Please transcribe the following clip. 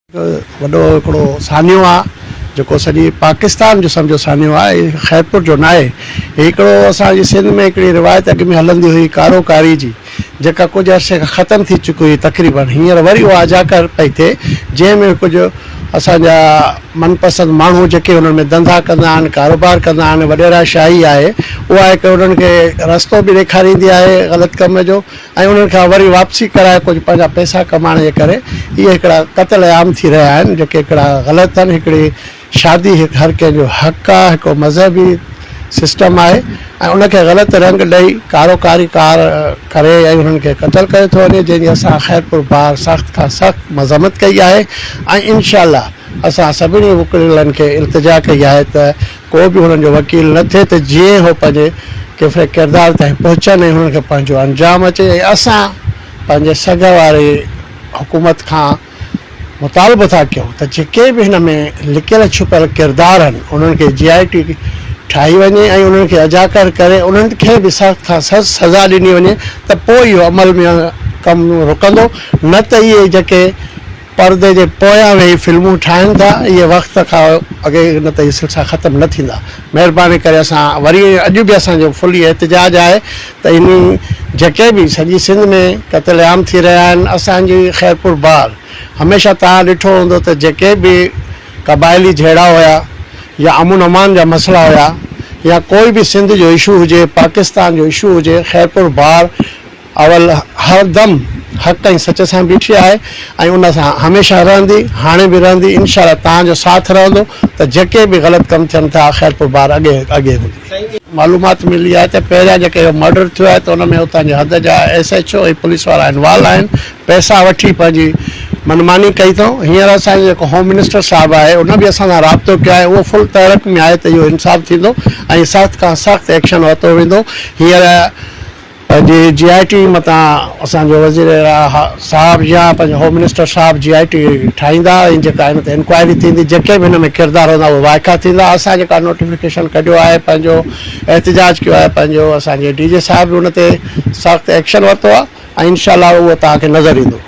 वॾो हिकिड़ो सानियो आहे जेको सॼी पाकिस्तान जो सम्झो सानियो आहे, ख़ैरपुर जो न आहे। हिकिड़ो असांजी सिंध में हिकिड़ी रिवायत अॻु में हलंदी हुई कारोकारी जी, जेका कुझु अरसे खां ख़तमु थी चुकी हुई तक़रीबन। हींअर वरी उहा अजाकर पई थिए, जंहिंमें कुझु असांजा मनपसंद माण्हू जेके उन्हनि में धंधा कंदा आहिनि, कारोबार कंदा आहिनि, वॾेरा शाही आहे, उहा हिकु उन्हनि खे रस्तो बि ॾेखारींदी आहे ग़लति कम जो, ऐं उन्हनि खां वरी वापसी कराए कुझु पंहिंजा पैसा कमाइण जे करे इहे हिकिड़ा क़त्ल आम थी रहिया आहिनि, जेके हिकिड़ा ग़लति आहिनि। हिकिड़ी शादी हर कंहिंजो हक़ु आहे, हिकिड़ो मज़हबी सिस्टम आहे, ऐं उनखे ग़लति रंग ॾेई कारोकारी करे ऐं उन्हनि खे क़तल कयो थो वञे, जंहिंजी असां ख़ैरपुर बार सख़्त खां सख़्तु मज़म्मत कई आहे। ऐं इनशाअल्लाह असां सभिनी वकीलनि खे इल्तिजा कई आहे त को बि हुननि जो वकील न थिए, त जीअं उहो पंहिंजे किफ़े किरदार ताईं पहुचनि ऐं हुननि खे पंहिंजो अंजाम अचे। ऐं असां पंहिंजे सॻ वारी हुकूमत खां मुतालबो था कयूं त जेके बि हिन में लिकियल छुपियल किरदार आहिनि उन्हनि खे GIT ठाही वञे ऐं उन्हनि खे अजाकर करे उन्हनि खे बि सख़्त खां सख़्तु सज़ा ॾिनी वञे, त पोइ इहो अमल में कमु रुकंदो। न त इहे जेके परदे जे पोयां वेही फिल्मूं ठाहिनि था, इहे वक़्त खां अॻे न त इहे सिलसिला ख़तमु न थींदा। महिरबानी करे असां वरी अॼु बि असांजो फुली एहतिजाज आहे त इन जेके बि सॼी सिंध में क़त्ल आम थी रहिया आहिनि, असांजी ख़ैरपुर बार हमेशह तव्हां ॾिठो हूंदो त जेके बि क़बाइली झेड़ा हुया या अमन अमान जा मसइला हुया या कोई बि सिंध जो इशू हुजे, पाकिस्तान जो इशू हुजे, ख़ैरपुर बार अवल हरदम हक़ ऐं सच सां बीठी आहे ऐं उन सां हमेशह रहंदी, हाणे बि रहंदी। इनशाअल्लाह तव्हांजो साथ रहंदो त जेके बि ग़लति कमु थियनि था ख़ैरपुर बार अॻे हूंदी। मालूमात मिली आहे त पहिरियां जेके मर्डर थियो आहे त उन में उतां जे हद जा SHO ऐं पुलिस वारा इन्वॉल्व आहिनि, पैसा वठी पंहिंजी मनमानी कई अथऊं। हींअर असांजो जेको होम मिनिस्टर साहिबु आहे उन बि असां सां राब्तो कयो आहे, उहो फुल तहरीक में आहे त इहो इंसाफ़ थींदो ऐं सख़्त खां सख़्तु एक्शन वरितो वेंदो। हींअर पंहिंजी GIT मथां असांजो वज़ीर साहिबु या पंहिंजो होम मिनिस्टर साहिबु GIT ठाहींदा ऐं जेका हिन ते इंक्वायरी थींदी, जेके बि हिन में किरदार हूंदा उहे वाइका थींदा। असां जेका नोटिफिकेशन कढियो आहे, पंहिंजो एहतिजाज कयो आहे, पंहिंजो असांजे DJ साहिबु उन ते सख़्तु एक्शन वरितो आहे ऐं इनशाअल्लाह उहो तव्हांखे नज़र ईंदो।